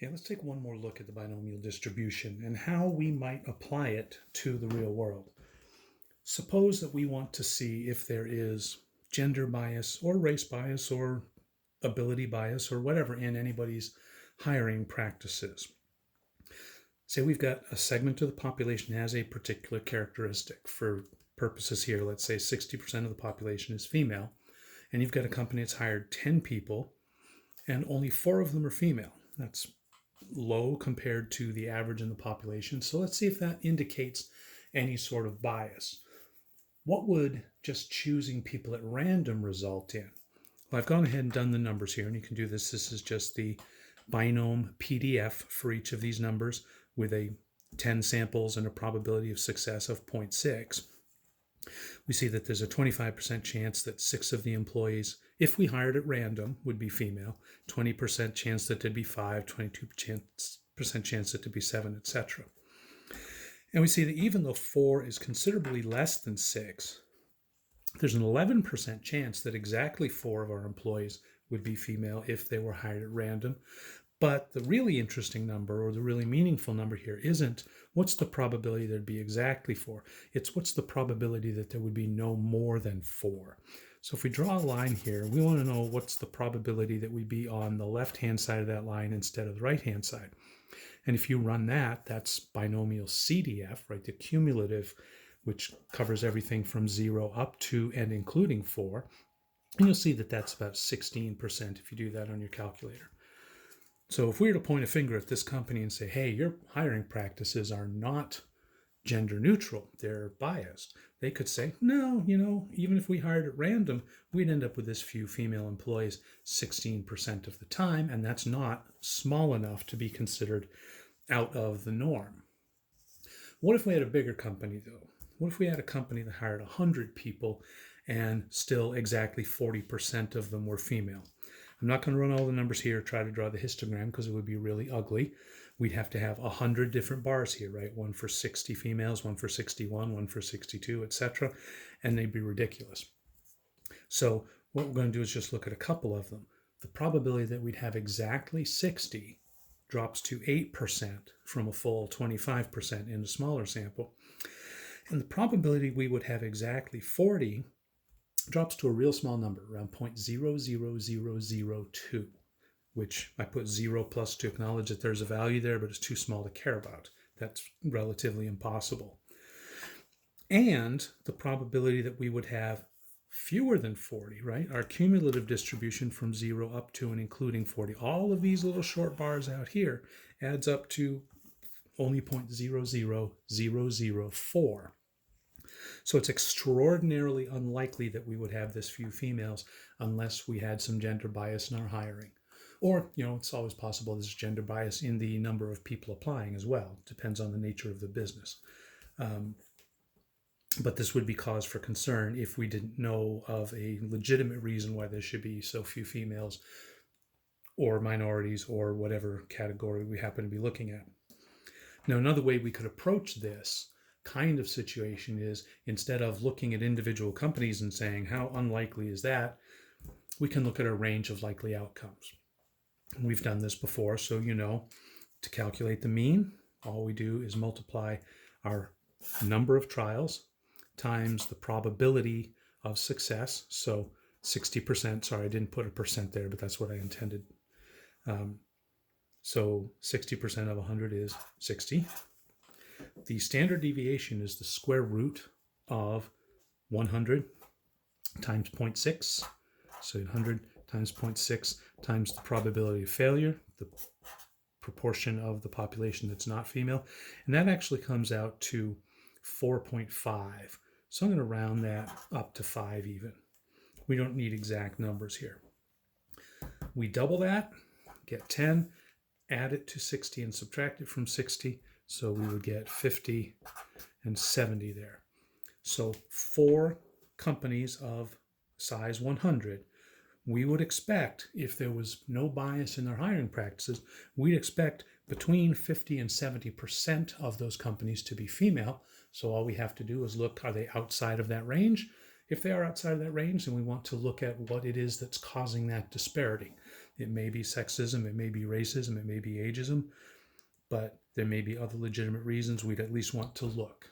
Okay, let's take one more look at the binomial distribution and how we might apply it to the real world. Suppose that we want to see if there is gender bias or race bias or ability bias or whatever in anybody's hiring practices. Say we've got a segment of the population has a particular characteristic. For purposes here, let's say 60% of the population is female, and you've got a company that's hired 10 people and only 4 of them are female. That's low compared to the average in the population. So let's see if that indicates any sort of bias. What would just choosing people at random result in? Well, I've gone ahead and done the numbers here, and you can do this. This is just the binom PDF for each of these numbers with a 10 samples and a probability of success of 0.6. We see that there's a 25% chance that 6 of the employees, if we hired at random, would be female, 20% chance that there'd be 5, 22% chance that there'd be 7, etc. And we see that even though 4 is considerably less than 6, there's an 11% chance that exactly 4 of our employees would be female if they were hired at random. But the really interesting number, or the really meaningful number here, isn't what's the probability there'd be exactly 4. It's what's the probability that there would be no more than 4. So if we draw a line here, we want to know what's the probability that we'd be on the left-hand side of that line instead of the right-hand side. And if you run that, that's binomial CDF, right? The cumulative, which covers everything from 0 up to and including 4. And you'll see that that's about 16% if you do that on your calculator. So if we were to point a finger at this company and say, hey, your hiring practices are not gender neutral, they're biased, they could say, no, even if we hired at random, we'd end up with this few female employees 16% of the time, and that's not small enough to be considered out of the norm. What if we had a bigger company, though? What if we had a company that hired 100 people and still exactly 40% of them were female? I'm not going to run all the numbers here, try to draw the histogram, because it would be really ugly. We'd have to have 100 different bars here, right? One for 60 females, one for 61, one for 62, etc. And they'd be ridiculous. So what we're going to do is just look at a couple of them. The probability that we'd have exactly 60 drops to 8% from a full 25% in a smaller sample. And the probability we would have exactly 40 drops to a real small number, around 0.00002, which I put 0 plus to acknowledge that there's a value there, but it's too small to care about. That's relatively impossible. And the probability that we would have fewer than 40, right? Our cumulative distribution from 0 up to and including 40, all of these little short bars out here adds up to only 0.00004. So it's extraordinarily unlikely that we would have this few females unless we had some gender bias in our hiring. Or, it's always possible there's gender bias in the number of people applying as well. It depends on the nature of the business. But this would be cause for concern if we didn't know of a legitimate reason why there should be so few females or minorities or whatever category we happen to be looking at. Now, another way we could approach this kind of situation is, instead of looking at individual companies and saying, how unlikely is that, we can look at a range of likely outcomes. And we've done this before, so to calculate the mean, all we do is multiply our number of trials times the probability of success. So 60%, sorry, I didn't put a percent there, but that's what I intended. So 60% of 100 is 60. The standard deviation is the square root of 100 times 0.6. So 100 times 0.6 times the probability of failure, the proportion of the population that's not female. And that actually comes out to 4.5. So I'm going to round that up to 5 even. We don't need exact numbers here. We double that, get 10, add it to 60 and subtract it from 60. So we would get 50 and 70 there. So 4 companies of size 100, we would expect, if there was no bias in their hiring practices, we'd expect between 50 and 70% of those companies to be female. So all we have to do is look, are they outside of that range? If they are outside of that range, then we want to look at what it is that's causing that disparity. It may be sexism, it may be racism, it may be ageism, but there may be other legitimate reasons. We'd at least want to look.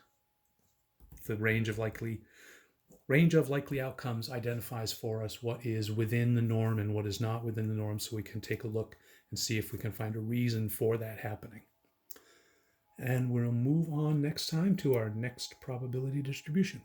The range of likely outcomes identifies for us what is within the norm and what is not within the norm, so we can take a look and see if we can find a reason for that happening. And we'll move on next time to our next probability distribution.